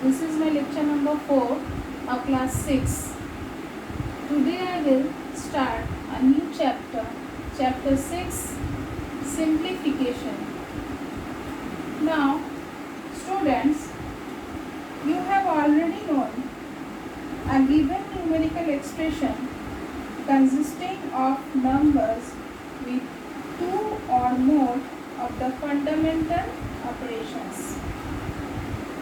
This is my lecture number 4 of class 6. Today I will start a new chapter, chapter 6, simplification. Now, students, you have already known a given numerical expression consisting of numbers with two or more of the fundamental operations.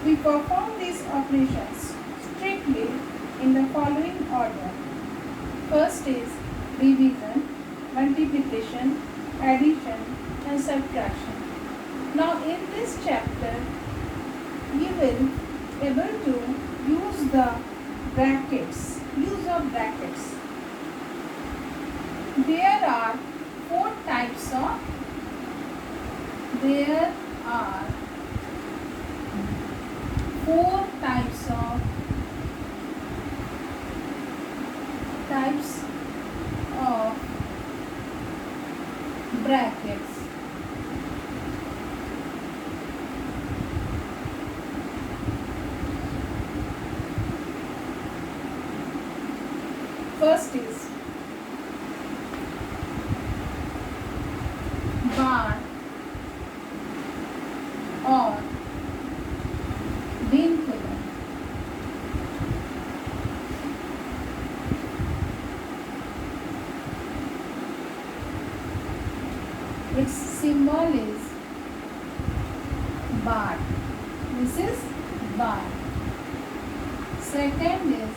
We perform these operations strictly in the following order. First is division, multiplication, addition and subtraction. Now in this chapter, you will able to use the use of brackets. There are four types of brackets. First is bar or vinculum. Its symbol is bar. This is bar. Second is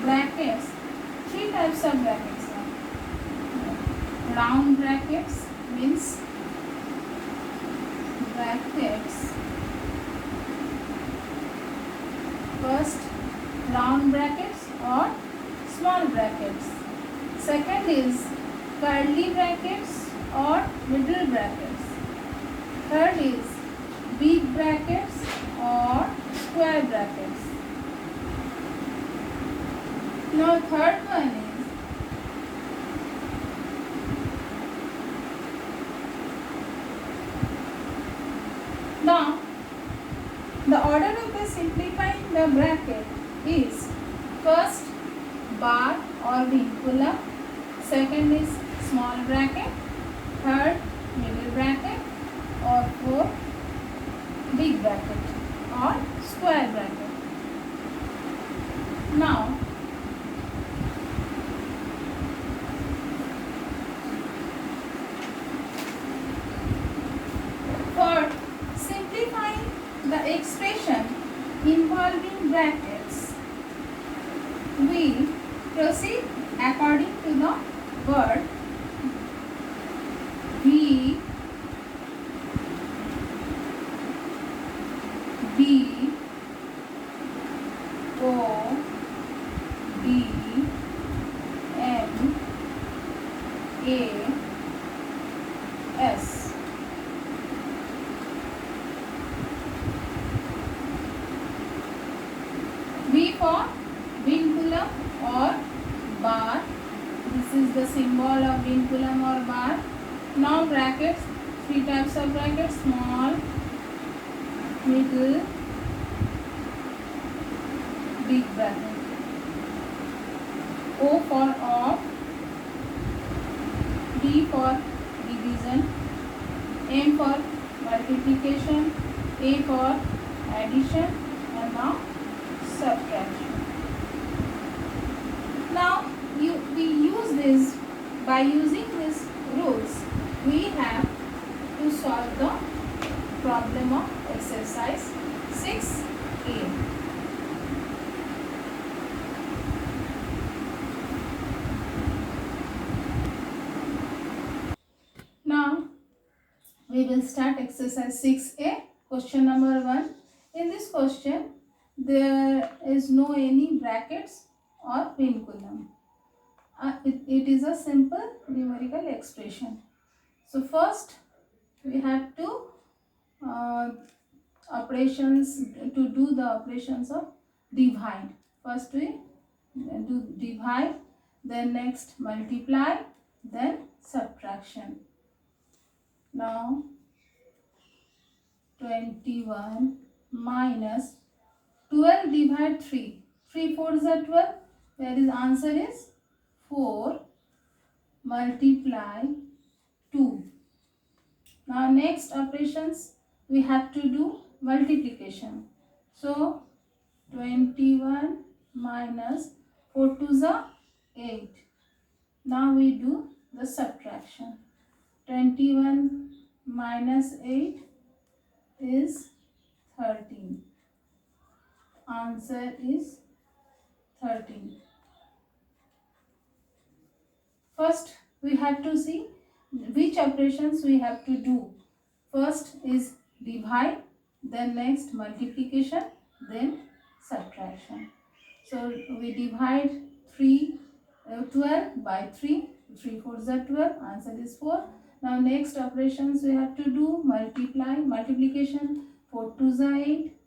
brackets. Three types of brackets are round brackets, means brackets. First, round brackets or small brackets. Second is curly brackets or middle brackets. Third is big brackets or square brackets. Now third one is now the order of the simplifying the bracket is first bar or vinculum, second is small bracket, third middle bracket, or fourth big bracket or square bracket. Now for simplifying the expression involving brackets, we proceed according to the word V, B, O, D, M, A, S. V for vinculum or bar. This is the symbol of vinculum or bar. Now brackets, three types of brackets: small, middle, big bracket. O for off, D for division, M for multiplication, A for addition, and now subtraction. Now we use this, by using these rules we have to solve the problem of exercise 6a. Now we will start exercise 6a. Question number 1. In this question there is no any brackets or vinculum. It is a simple numerical expression. So first we have to do the operations of divide. First we do divide, then next multiply, then subtraction. Now 21 minus 12 divide 3. 3 4s are 12. There is answer is 4 multiply 2. Now next operations we have to do multiplication. So 21 minus 4 2s are 8. Now we do the subtraction. 21 minus 8 is 13. Answer is 13. First we have to see which operations we have to do. First is divide, then next multiplication, then subtraction. So we divide 12 by 3. 3 4s are 12. Answer is 4. Now next operations we have to do multiplication. 4 2s are 8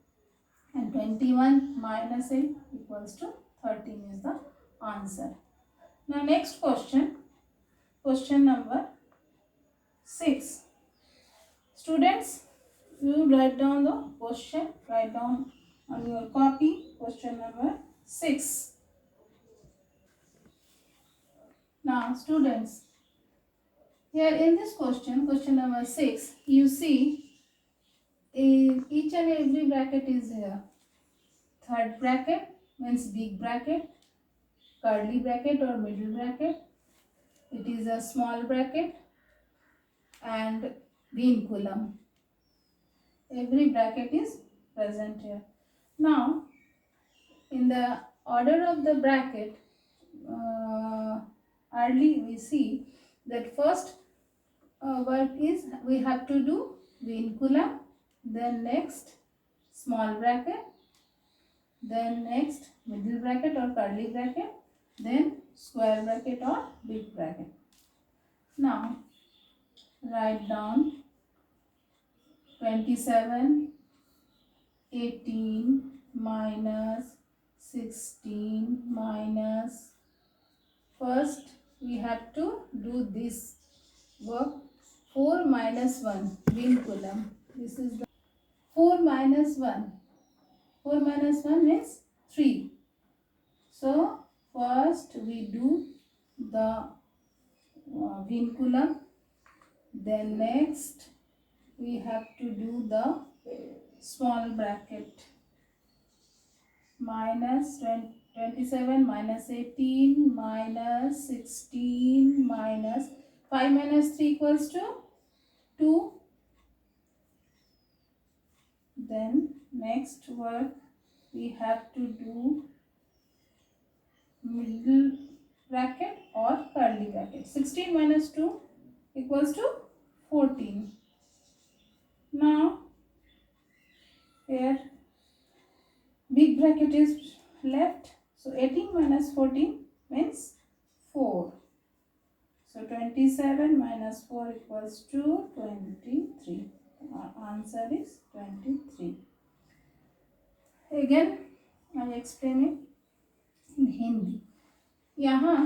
and 21 minus 8 equals to 13 is the answer. Now next question number 6. Students, you write down the question, write down on your copy question number 6. Now students, here in this question number 6, you see each and every bracket is here. Third bracket means big bracket, curly bracket or middle bracket. It is a small bracket and vinculum. Every bracket is present here. Now, in the order of the bracket, early we see that first work is we have to do vinculum, then next small bracket, then next middle bracket or curly bracket, then square bracket or big bracket. Now, write down 27, 18 minus 16 minus. First we have to do this work. 4 minus 1 vinculum. This is the 4 minus 1. 4 minus 1 means 3. So first we do the vinculum. Then next we have to do the small bracket. Minus 27 minus 18 minus 16 minus 5 minus 3 equals to 2. Then next work we have to do middle bracket or curly bracket. 16 minus 2 equals to 14. Now here big bracket is left. So 18 minus 14 means 4. So 27 minus 4 equals to 23. Our answer is 23. Again I explain it in Hindi. यहाँ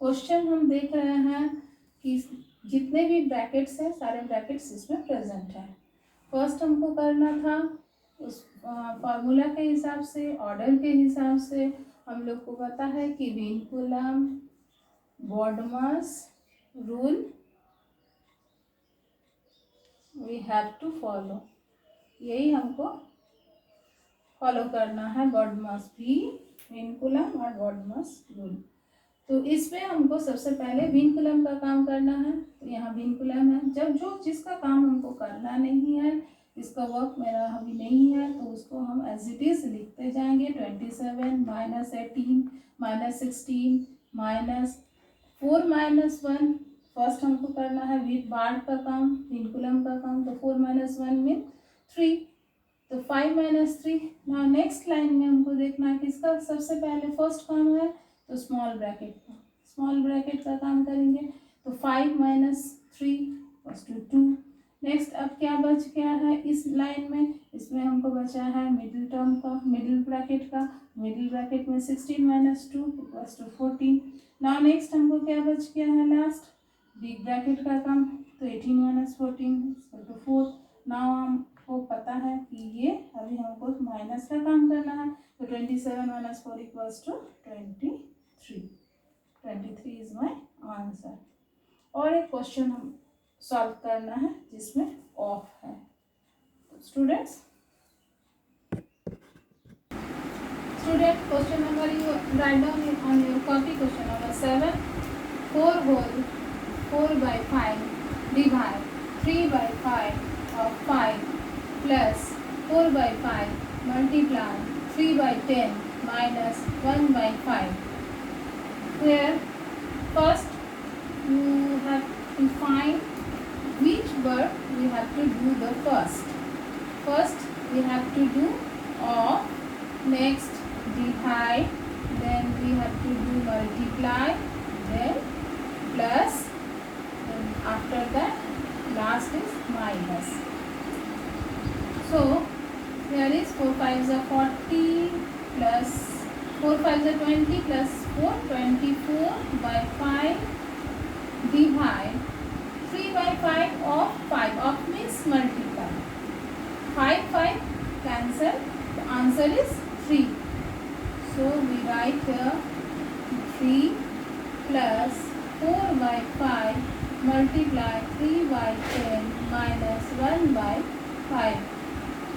question हम देख रहे हैं कि जितने भी brackets हैं सारे ब्रैकेट्स इसमें प्रेजेंट हैं. फर्स्ट हमको करना था उस फार्मूला के हिसाब से, ऑर्डर के हिसाब से. हम लोग को पता है कि vinculum, BODMAS rule we have to follow. यही हमको फॉलो करना है. बॉडमस भी, विनकुलम और बॉडमस रूल. तो इसमें हमको सबसे पहले विनकुलम का काम करना है. तो यहाँ विनकुलम है. जब जिसका काम हमको करना नहीं है, इसका वर्क मेरा अभी नहीं है, तो उसको हम एज इट इज लिखते जाएंगे. 27 minus 18 minus 16 minus 4 minus 1. First हमको करना है बार का काम, विनकुलम का काम. तो 4 माइनस 1 मीन 3. तो 5 माइनस 3. ना नेक्स्ट लाइन में हमको देखना है किसका सबसे पहले फर्स्ट काम है. तो स्मॉल ब्रैकेट का काम करेंगे. तो 5 माइनस 3 इक्वल्स टू 2. नेक्स्ट अब क्या बच गया है इस लाइन में, इसमें हमको बचा है मिडिल टर्म का, मिडिल ब्रैकेट का. मिडिल ब्रैकेट में 16 minus 2 equals to 14. Now next हमको क्या बच गया है लास्ट, बिग ब्रैकेट का काम. तो 18 माइनस 14 इक्वल टू 4. नाउ हम आपको पता है कि ये अभी हमको माइनस का काम करना है, तो 27 minus 4 equals to 23। 23 is my answer. और एक क्वेश्चन हम सॉल्व करना है जिसमें ऑफ है। Student question number you write down on your copy. Question number 7, 4 whole 4 by 5 divide 3 by 5 of 5 plus 4 by 5 multiply 3 by 10 minus 1 by 5. Here first you have to find which word we have to do the first. First we have to do of, next divide, then we have to do multiply, then plus, then after that last is minus. So here is 4 5s are 40 plus 4 5s are 20 plus 4 24 by 5 divide 3 by 5 of 5 of means multiply 5 5 cancel, the answer is 3. So we write here 3 plus 4 by 5 multiply 3 by 10 minus 1 by 5.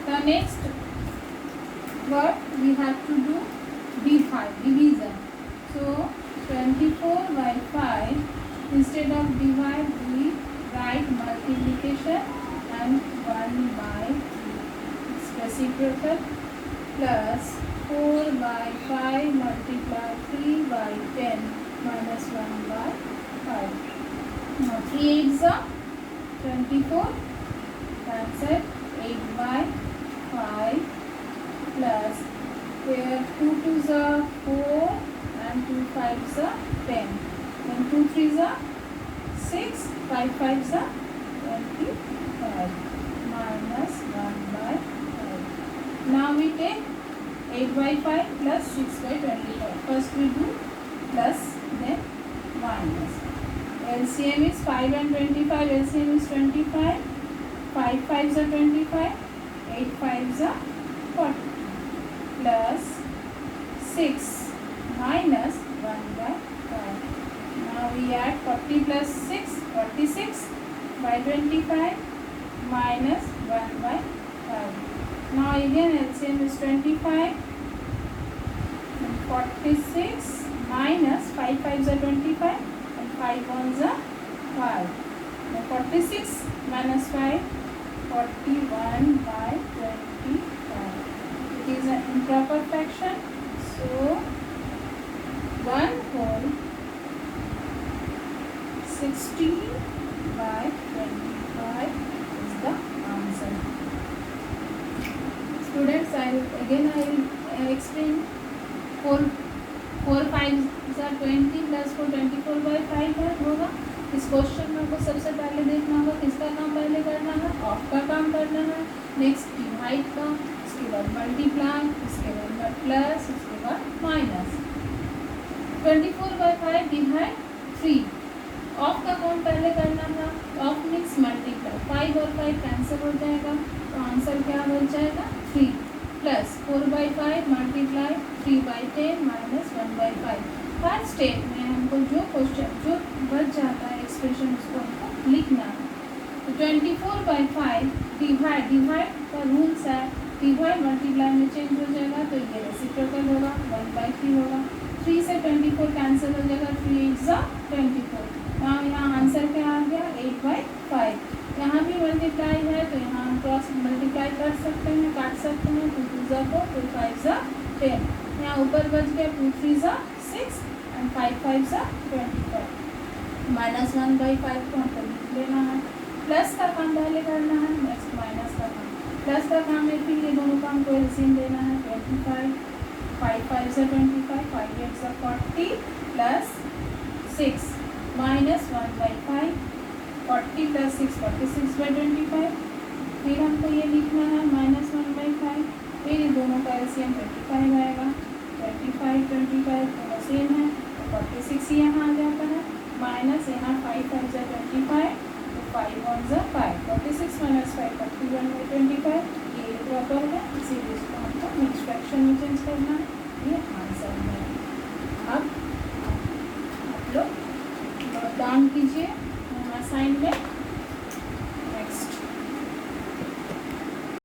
The next word we have to do divide, division. So 24 by 5, instead of divide we write multiplication and 1 by reciprocal plus 4 by 5 multiply 3 by 10 minus 1 by 5. Now 3 8s are 24, cancel 8 by 5 plus here 2 2s are 4 and 2 5s are 10. Then 2 3s are 6, 5 5s are 25 minus 1 by 5. Now we take 8 by 5 plus 6 by 25. First we do plus, then minus. LCM is 5 and 25. LCM is 25. 5 5s are 25. 8 5s are 40. Plus 6 minus 1 by 5. Now we add 40 plus 6. 46 by 25 minus 1 by 5. Now again LCM is 25. 46 minus 5 5s are 25 and 5 1s are 5. Now 46 minus 5, 41 by 25. It is an improper fraction. So 1 whole 16 by 25 is the answer. Students, I will explain. 4 5s are 20 plus 4 24 by 5 है होगा। इस question में आपको सबसे पहले देखना होगा किसका काम पहले करना है, ऑफ का काम करना है, नेक्स्ट डिवाइड का, इसके बाद मल्टीप्लाई, इसके बाद प्लस, इसके बाद माइनस। 24 by 5 डिवाइड 3, ऑफ का काम पहले करना था, ऑफ मीन्स मल्टीप्लाई, 5 और 5 कैंसिल हो जाएगा तो आंसर क्या बच जाएगा 3 plus 4 by 5 multiply 3 by 10 minus 1 by 5। Her step में हमको जो क्वेश्चन जो बच जाता है एक्सप्रेशन उसको हमको लिखना है। तो 24 by 5 डिवाइड का रूल्स है, डिवाइड मल्टीप्लाई में चेंज हो जाएगा तो ये रेसिप्रोकल होगा, 1 by 3 होगा। 3 से 24 कैंसिल हो जाएगा, 3 8s are 24। यहाँ आंसर क्या आ गया 8 by 5। यहाँ भी मल्टीप्लाई है तो यहाँ हम क्रॉस मल्टीप्लाई कर सकते हैं, काट सकते हैं, 2 2s are 4, 2 5s are 10। यहाँ ऊपर बच गया 2 3s are 6 and 5 5s are 25। Minus 1 by 5 को हमको लिख लेना है, प्लस का काम पहले करना है, नेक्स्ट माइनस का काम। प्लस का काम है फिर ये दोनों काम को एलसीएम देना है, 25 5 5s are 25, 5 8s are 40 plus 6 minus 1 by 5, 40 plus 6 46 by 25। फिर हमको ये लिखना है माइनस 1 by 5, फिर इन दोनों का एलसीएम 25 आएगा, 25 25 दोनों सेम है तो 46 यहाँ आ जाता है, माइनस यहाँ 5 5 25 तो 5 1 5, 46 माइनस 5 46 21/25 ये प्रॉपर है, इसीलिए इसको आपको नेक्स्ट फ्रैक्शन में चेंज करना है। ये आंसर है। अब आप लोग नोट डाउन कीजिए असाइनमेंट।